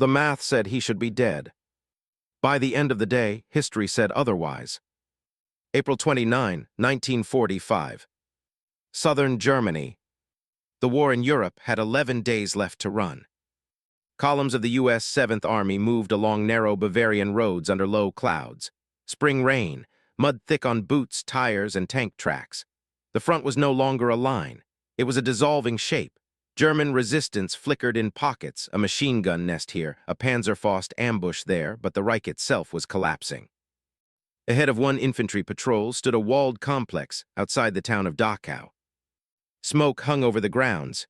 The math said he should be dead. By the end of the day, history said otherwise. April 29, 1945. Southern Germany. The war in Europe had 11 days left to run. Columns of the U.S. 7th Army moved along narrow Bavarian roads under low clouds. Spring rain, mud thick on boots, tires, and tank tracks. The front was no longer a line. It was a dissolving shape. German resistance flickered in pockets, a machine gun nest here, a Panzerfaust ambush there, but the Reich itself was collapsing. Ahead of one infantry patrol stood a walled complex outside the town of Dachau. Smoke hung over the grounds.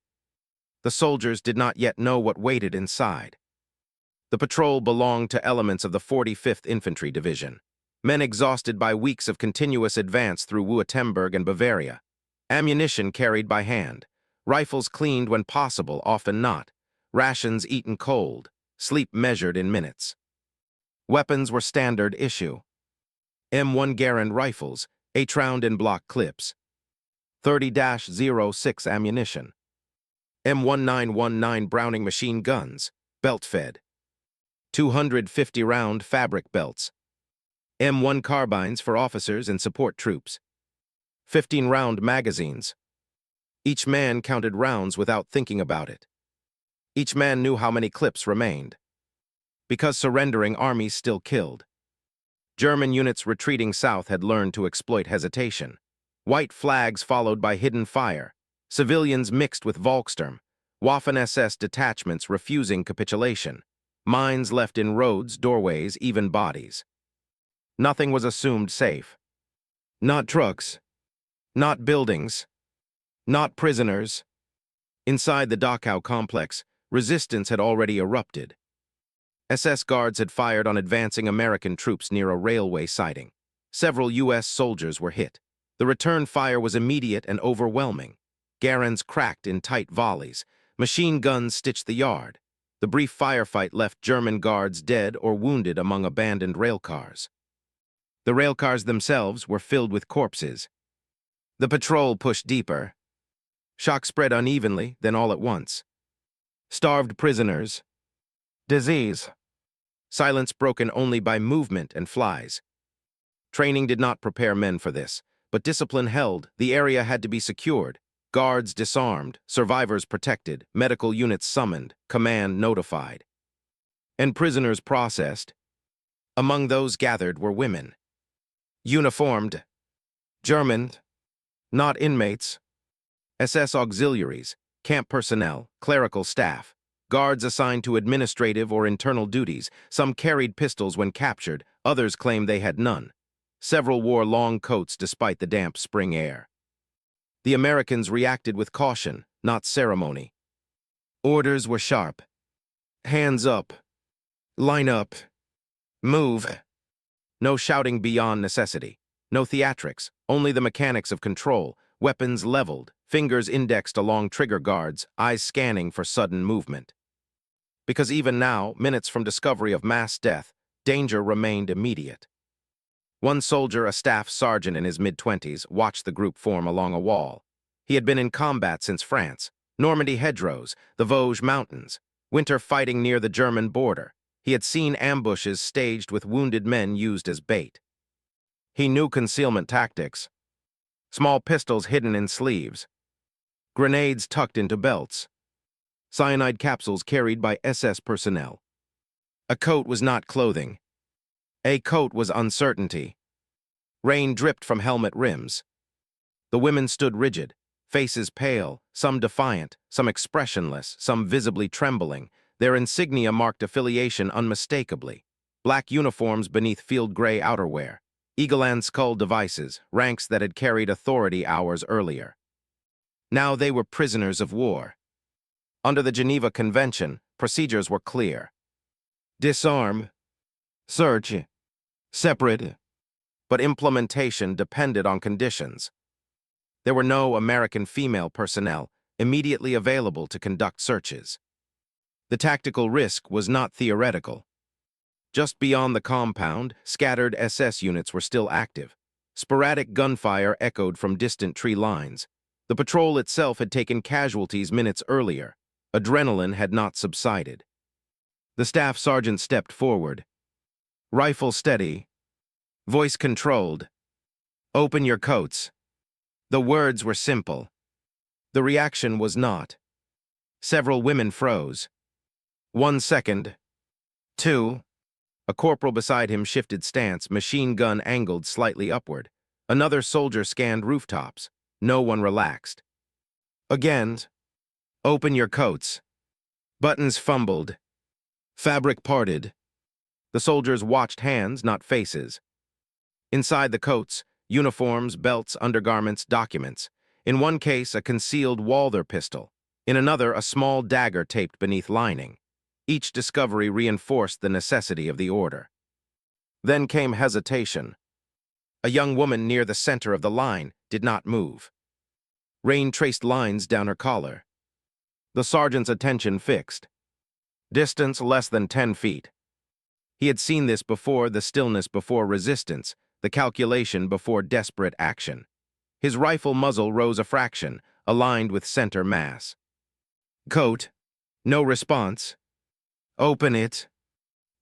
The soldiers did not yet know what waited inside. The patrol belonged to elements of the 45th Infantry Division, men exhausted by weeks of continuous advance through Württemberg and Bavaria, ammunition carried by hand, rifles cleaned when possible, often not, rations eaten cold, sleep measured in minutes. Weapons were standard issue. M1 Garand rifles, 8-round in block clips, 30-06 ammunition. M1919 Browning machine guns, belt-fed. 250-round fabric belts. M1 carbines for officers and support troops. 15-round magazines. Each man counted rounds without thinking about it. Each man knew how many clips remained. Because surrendering armies still killed. German units retreating south had learned to exploit hesitation. White flags followed by hidden fire. Civilians mixed with Volkssturm. Waffen-SS detachments refusing capitulation. Mines left in roads, doorways, even bodies. Nothing was assumed safe. Not trucks. Not buildings. Not prisoners. Inside the Dachau complex, resistance had already erupted. SS guards had fired on advancing American troops near a railway siding. Several U.S. soldiers were hit. The return fire was immediate and overwhelming. Garands cracked in tight volleys. Machine guns stitched the yard. The brief firefight left German guards dead or wounded among abandoned railcars. The railcars themselves were filled with corpses. The patrol pushed deeper. Shock spread unevenly, then all at once. Starved prisoners. Disease. Silence broken only by movement and flies. Training did not prepare men for this, but discipline held. The area had to be secured. Guards disarmed, survivors protected, medical units summoned, command notified. And prisoners processed. Among those gathered were women. Uniformed. German. Not inmates. SS auxiliaries, camp personnel, clerical staff, guards assigned to administrative or internal duties. Some carried pistols when captured, others claimed they had none. Several wore long coats despite the damp spring air. The Americans reacted with caution, not ceremony. Orders were sharp. Hands up. Line up. Move. No shouting beyond necessity. No theatrics, only the mechanics of control, weapons leveled, fingers indexed along trigger guards, eyes scanning for sudden movement. Because even now, minutes from discovery of mass death, danger remained immediate. One soldier, a staff sergeant in his mid-20s, watched the group form along a wall. He had been in combat since France, Normandy hedgerows, the Vosges Mountains, winter fighting near the German border. He had seen ambushes staged with wounded men used as bait. He knew concealment tactics. Small pistols hidden in sleeves. Grenades tucked into belts. Cyanide capsules carried by SS personnel. A coat was not clothing. A coat was uncertainty. Rain dripped from helmet rims. The women stood rigid, faces pale, some defiant, some expressionless, some visibly trembling. Their insignia marked affiliation unmistakably. Black uniforms beneath field gray outerwear. Eagle-and skull devices, ranks that had carried authority hours earlier. Now they were prisoners of war. Under the Geneva Convention, procedures were clear. Disarm. Search. Separate. But implementation depended on conditions. There were no American female personnel immediately available to conduct searches. The tactical risk was not theoretical. Just beyond the compound, scattered SS units were still active. Sporadic gunfire echoed from distant tree lines. The patrol itself had taken casualties minutes earlier. Adrenaline had not subsided. The staff sergeant stepped forward. Rifle steady. Voice controlled. Open your coats. The words were simple. The reaction was not. Several women froze. 1 second. 2. A corporal beside him shifted stance, machine gun angled slightly upward. Another soldier scanned rooftops. No one relaxed. Again. Open your coats. Buttons fumbled. Fabric parted. The soldiers watched hands, not faces. Inside the coats, uniforms, belts, undergarments, documents. In one case, a concealed Walther pistol. In another, a small dagger taped beneath lining. Each discovery reinforced the necessity of the order. Then came hesitation. A young woman near the center of the line did not move. Rain traced lines down her collar. The sergeant's attention fixed. Distance less than 10 feet. He had seen this before, the stillness before resistance, the calculation before desperate action. His rifle muzzle rose a fraction, aligned with center mass. Coat. No response. Open it.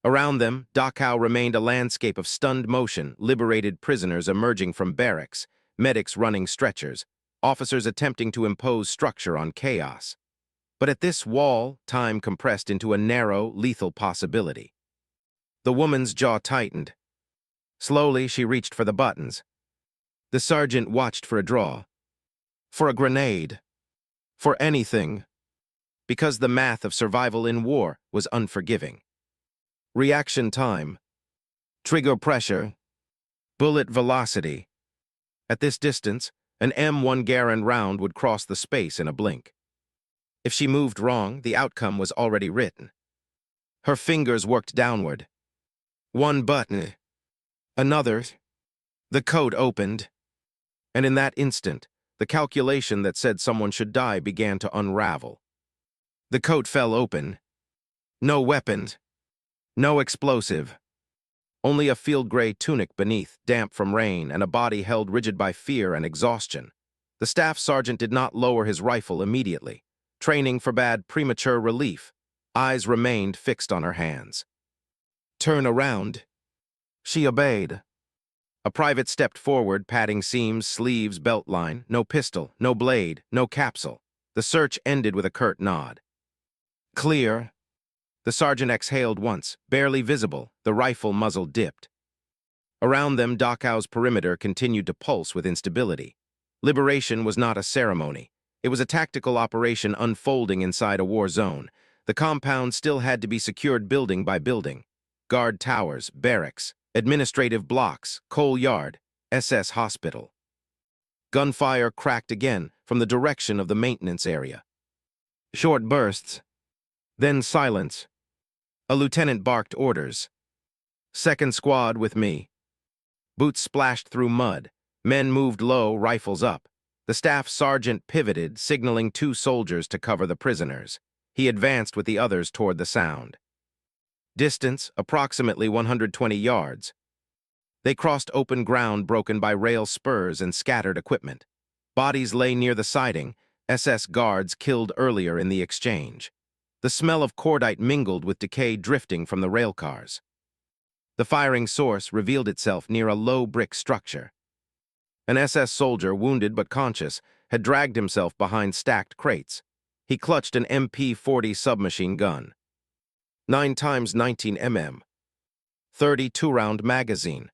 Around them, Dachau remained a landscape of stunned motion, liberated prisoners emerging from barracks, medics running stretchers, officers attempting to impose structure on chaos. But at this wall, time compressed into a narrow, lethal possibility. The woman's jaw tightened. Slowly, she reached for the buttons. The sergeant watched for a draw. For a grenade. For anything. Because the math of survival in war was unforgiving. Reaction time. Trigger pressure. Bullet velocity. At this distance, an M1 Garand round would cross the space in a blink. If she moved wrong, the outcome was already written. Her fingers worked downward. One button. Another. The coat opened. And in that instant, the calculation that said someone should die began to unravel. The coat fell open. No weapon. No explosive. Only a field-gray tunic beneath, damp from rain, and a body held rigid by fear and exhaustion. The staff sergeant did not lower his rifle immediately. Training forbade premature relief. Eyes remained fixed on her hands. Turn around. She obeyed. A private stepped forward, padding seams, sleeves, belt line. No pistol, no blade, no capsule. The search ended with a curt nod. Clear. The sergeant exhaled once, barely visible, the rifle muzzle dipped. Around them, Dachau's perimeter continued to pulse with instability. Liberation was not a ceremony. It was a tactical operation unfolding inside a war zone. The compound still had to be secured building by building. Guard towers, barracks, administrative blocks, coal yard, SS hospital. Gunfire cracked again from the direction of the maintenance area. Short bursts. Then silence. A lieutenant barked orders. Second squad with me. Boots splashed through mud. Men moved low, rifles up. The staff sergeant pivoted, signaling 2 soldiers to cover the prisoners. He advanced with the others toward the sound. Distance, approximately 120 yards. They crossed open ground broken by rail spurs and scattered equipment. Bodies lay near the siding, SS guards killed earlier in the exchange. The smell of cordite mingled with decay drifting from the rail cars. The firing source revealed itself near a low brick structure. An SS soldier, wounded but conscious, had dragged himself behind stacked crates. He clutched an MP-40 submachine gun. 9x 19 mm. 32-round magazine.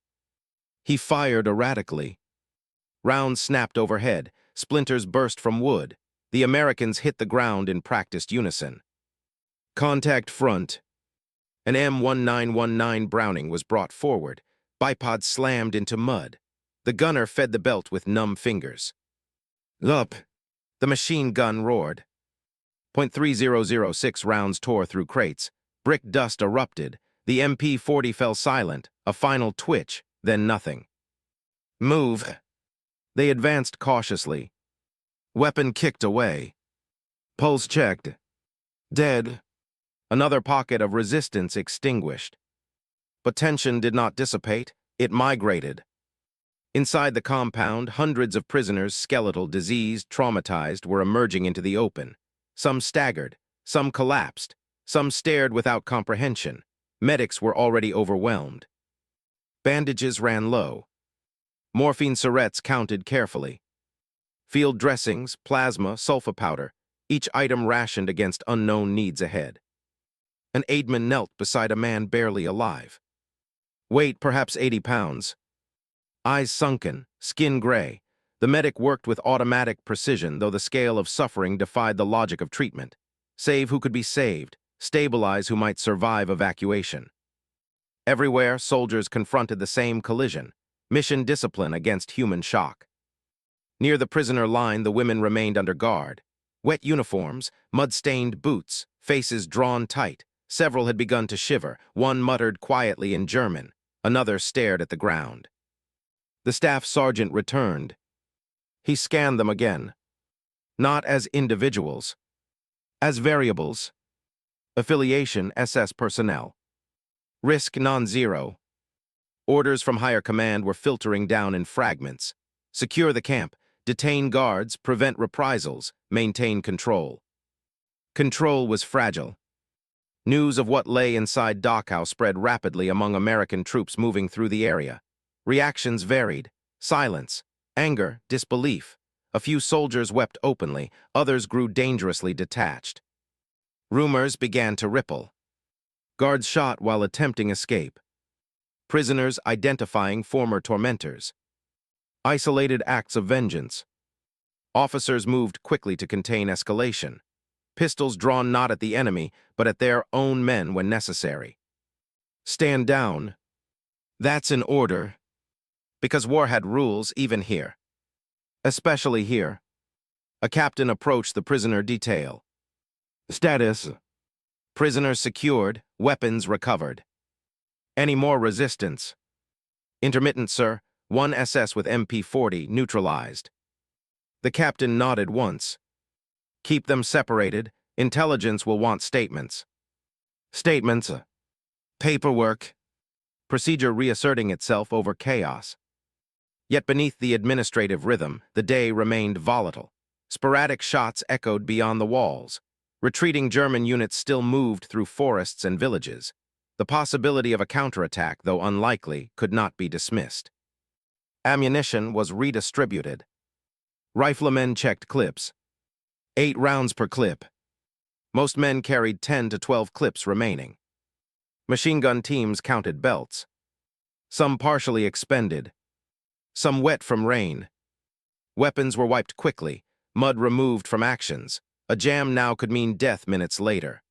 He fired erratically. Rounds snapped overhead, splinters burst from wood. The Americans hit the ground in practiced unison. Contact front. An M1919 Browning was brought forward. Bipod slammed into mud. The gunner fed the belt with numb fingers. Up! The machine gun roared. .3006 rounds tore through crates. Brick dust erupted. The MP-40 fell silent, a final twitch, then nothing. Move! They advanced cautiously. Weapon kicked away. Pulse checked. Dead. Another pocket of resistance extinguished. But tension did not dissipate, it migrated. Inside the compound, hundreds of prisoners, skeletal, diseased, traumatized, were emerging into the open. Some staggered, some collapsed. Some stared without comprehension. Medics were already overwhelmed. Bandages ran low. Morphine syrettes counted carefully. Field dressings, plasma, sulfa powder, each item rationed against unknown needs ahead. An aidman knelt beside a man barely alive. Weight perhaps 80 pounds. Eyes sunken, skin gray. The medic worked with automatic precision, though the scale of suffering defied the logic of treatment. Save who could be saved, stabilize who might survive evacuation. Everywhere, soldiers confronted the same collision, mission discipline against human shock. Near the prisoner line, the women remained under guard. Wet uniforms, mud-stained boots, faces drawn tight. Several had begun to shiver. One muttered quietly in German. Another stared at the ground. The staff sergeant returned. He scanned them again. Not as individuals, as variables. Affiliation, SS personnel. Risk, non-zero. Orders from higher command were filtering down in fragments. Secure the camp, detain guards, prevent reprisals, maintain control. Control was fragile. News of what lay inside Dachau spread rapidly among American troops moving through the area. Reactions varied. Silence, anger, disbelief. A few soldiers wept openly, others grew dangerously detached. Rumors began to ripple. Guards shot while attempting escape. Prisoners identifying former tormentors. Isolated acts of vengeance. Officers moved quickly to contain escalation. Pistols drawn not at the enemy, but at their own men when necessary. Stand down. That's an order. Because war had rules even here. Especially here. A captain approached the prisoner detail. Status. Prisoners secured, weapons recovered. Any more resistance? Intermittent, sir. One SS with MP-40 neutralized. The captain nodded once. Keep them separated. Intelligence will want statements. Statements. Paperwork. Procedure reasserting itself over chaos. Yet beneath the administrative rhythm, the day remained volatile. Sporadic shots echoed beyond the walls. Retreating German units still moved through forests and villages. The possibility of a counterattack, though unlikely, could not be dismissed. Ammunition was redistributed. Riflemen checked clips. 8 rounds per clip. Most men carried 10 to 12 clips remaining. Machine gun teams counted belts. Some partially expended. Some wet from rain. Weapons were wiped quickly, mud removed from actions. A jam now could mean death minutes later.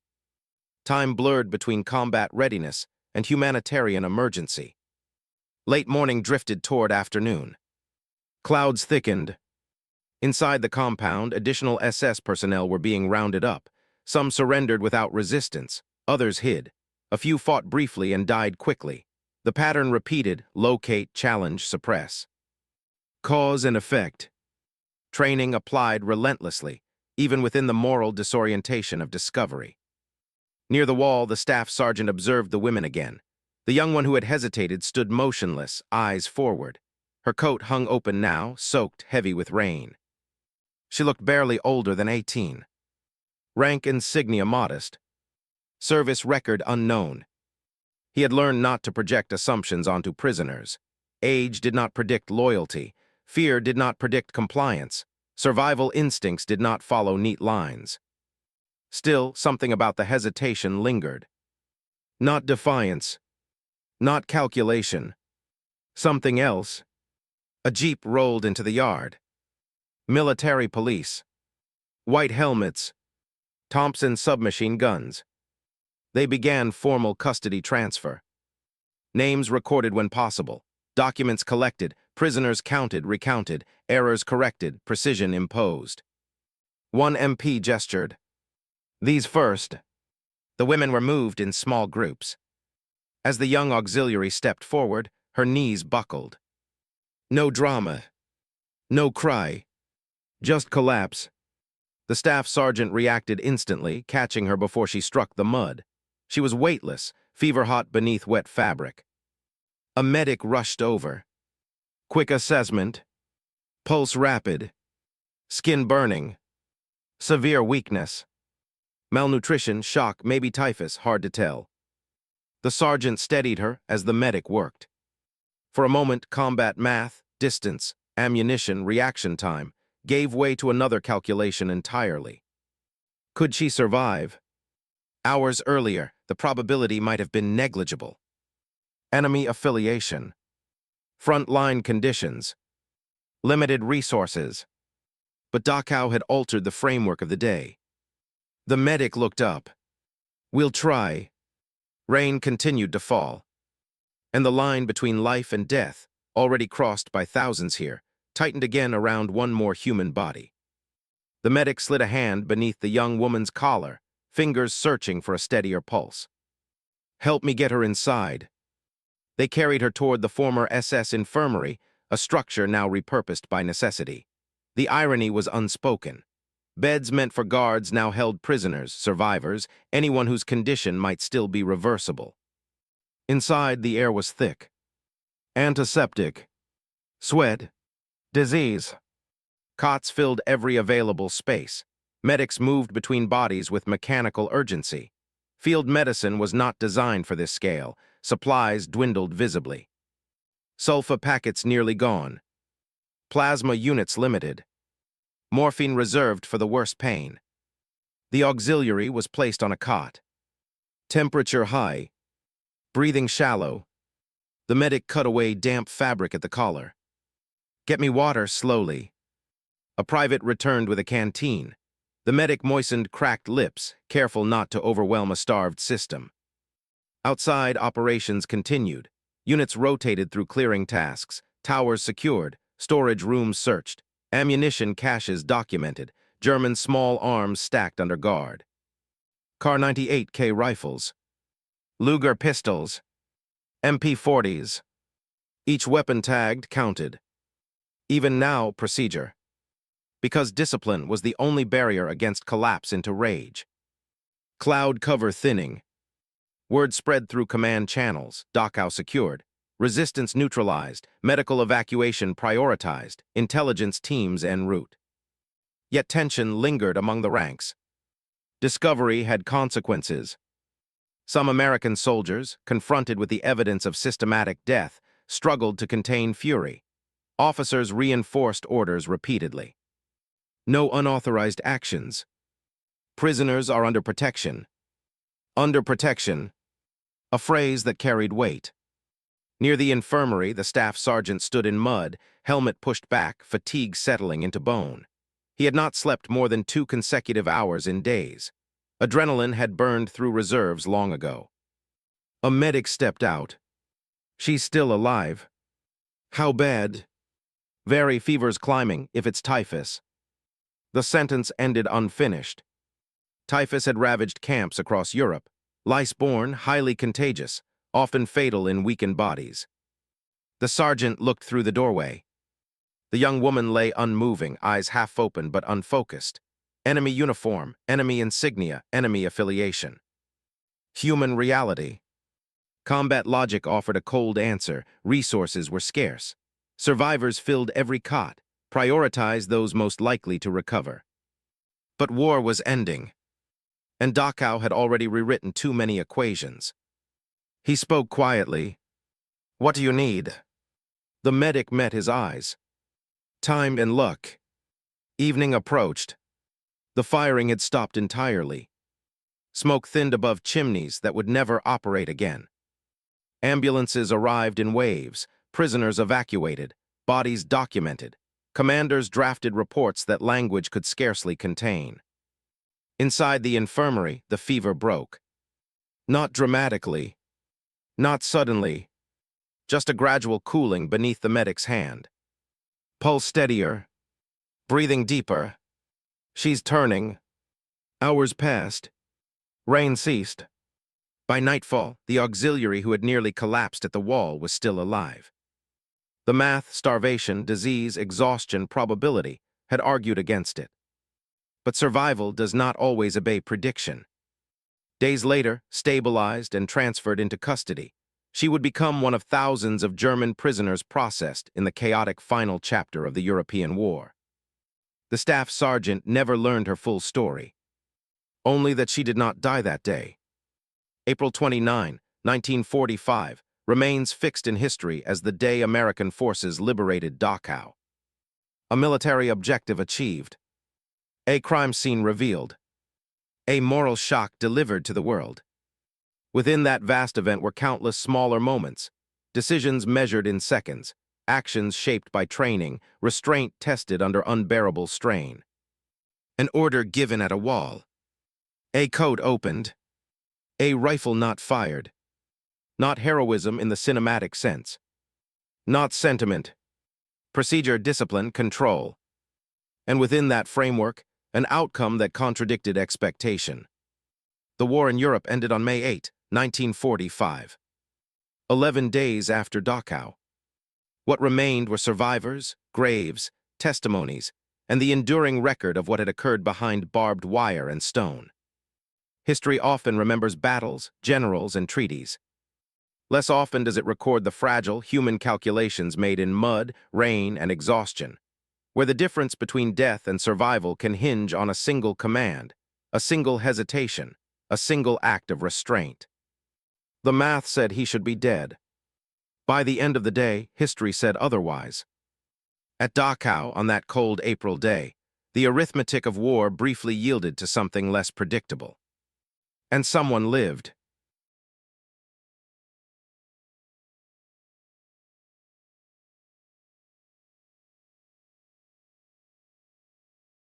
Time blurred between combat readiness and humanitarian emergency. Late morning drifted toward afternoon. Clouds thickened. Inside the compound, additional SS personnel were being rounded up. Some surrendered without resistance, others hid. A few fought briefly and died quickly. The pattern repeated: locate, challenge, suppress. Cause and effect. Training applied relentlessly, even within the moral disorientation of discovery. Near the wall, the staff sergeant observed the women again. The young one who had hesitated stood motionless, eyes forward. Her coat hung open now, soaked, heavy with rain. She looked barely older than 18. Rank insignia modest. Service record unknown. He had learned not to project assumptions onto prisoners. Age did not predict loyalty. Fear did not predict compliance. Survival instincts did not follow neat lines. Still, something about the hesitation lingered. Not defiance. Not calculation. Something else. A jeep rolled into the yard. Military police. White helmets. Thompson submachine guns. They began formal custody transfer. Names recorded when possible. Documents collected. Prisoners counted, recounted. Errors corrected. Precision imposed. One MP gestured. These first. The women were moved in small groups. As the young auxiliary stepped forward, her knees buckled. No drama. No cry. Just collapse. The staff sergeant reacted instantly, catching her before she struck the mud. She was weightless, fever-hot beneath wet fabric. A medic rushed over. Quick assessment. Pulse rapid. Skin burning. Severe weakness. Malnutrition, shock, maybe typhus, hard to tell. The sergeant steadied her as the medic worked. For a moment, combat math, distance, ammunition, reaction time gave way to another calculation entirely. Could she survive? Hours earlier, the probability might have been negligible. Enemy affiliation, frontline conditions, limited resources. But Dachau had altered the framework of the day. The medic looked up. "We'll try." Rain continued to fall, and the line between life and death, already crossed by thousands here, tightened again around one more human body. The medic slid a hand beneath the young woman's collar, fingers searching for a steadier pulse. "Help me get her inside." They carried her toward the former SS infirmary, a structure now repurposed by necessity. The irony was unspoken. Beds meant for guards now held prisoners, survivors, anyone whose condition might still be reversible. Inside, the air was thick. Antiseptic. Sweat. Disease. Cots filled every available space. Medics moved between bodies with mechanical urgency. Field medicine was not designed for this scale. Supplies dwindled visibly. Sulfa packets nearly gone. Plasma units limited. Morphine reserved for the worst pain. The auxiliary was placed on a cot. Temperature high. Breathing shallow. The medic cut away damp fabric at the collar. "Get me water slowly." A private returned with a canteen. The medic moistened cracked lips, careful not to overwhelm a starved system. Outside, operations continued. Units rotated through clearing tasks, towers secured, storage rooms searched, ammunition caches documented, German small arms stacked under guard. Kar 98K rifles, Luger pistols, MP40s. Each weapon tagged, counted. Even now, procedure. Because discipline was the only barrier against collapse into rage. Cloud cover thinning. Word spread through command channels, Dachau secured, resistance neutralized, medical evacuation prioritized, intelligence teams en route. Yet tension lingered among the ranks. Discovery had consequences. Some American soldiers, confronted with the evidence of systematic death, struggled to contain fury. Officers reinforced orders repeatedly. No unauthorized actions. Prisoners are under protection. Under protection. A phrase that carried weight. Near the infirmary, the staff sergeant stood in mud, helmet pushed back, fatigue settling into bone. He had not slept more than 2 consecutive hours in days. Adrenaline had burned through reserves long ago. A medic stepped out. "She's still alive." "How bad?" "Very, fever's climbing, if it's typhus." The sentence ended unfinished. Typhus had ravaged camps across Europe. Lice-borne, highly contagious, often fatal in weakened bodies. The sergeant looked through the doorway. The young woman lay unmoving, eyes half open but unfocused. Enemy uniform, enemy insignia, enemy affiliation. Human reality. Combat logic offered a cold answer. Resources were scarce. Survivors filled every cot, prioritized those most likely to recover. But war was ending, and Dachau had already rewritten too many equations. He spoke quietly. "What do you need?" The medic met his eyes. "Time and luck." Evening approached. The firing had stopped entirely. Smoke thinned above chimneys that would never operate again. Ambulances arrived in waves, prisoners evacuated, bodies documented. Commanders drafted reports that language could scarcely contain. Inside the infirmary, the fever broke. Not dramatically, not suddenly, just a gradual cooling beneath the medic's hand. Pulse steadier, breathing deeper. She's turning. Hours passed. Rain ceased. By nightfall, the auxiliary who had nearly collapsed at the wall was still alive. The math, starvation, disease, exhaustion, probability had argued against it. But survival does not always obey prediction. Days later, stabilized and transferred into custody, she would become one of thousands of German prisoners processed in the chaotic final chapter of the European War. The staff sergeant never learned her full story. only that she did not die that day. April 29, 1945, remains fixed in history as the day American forces liberated Dachau. A military objective achieved. A crime scene revealed. A moral shock delivered to the world. Within that vast event were countless smaller moments, decisions measured in seconds, actions shaped by training, restraint tested under unbearable strain. An order given at a wall. A code opened. A rifle not fired. Not heroism in the cinematic sense. Not sentiment. Procedure, discipline, control. And within that framework, an outcome that contradicted expectation. The war in Europe ended on May 8, 1945. 11 days after Dachau. What remained were survivors, graves, testimonies, and the enduring record of what had occurred behind barbed wire and stone. History often remembers battles, generals, and treaties. Less often does it record the fragile, human calculations made in mud, rain, and exhaustion, where the difference between death and survival can hinge on a single command, a single hesitation, a single act of restraint. The math said he should be dead. By the end of the day, history said otherwise. At Dachau, on that cold April day, the arithmetic of war briefly yielded to something less predictable. And someone lived.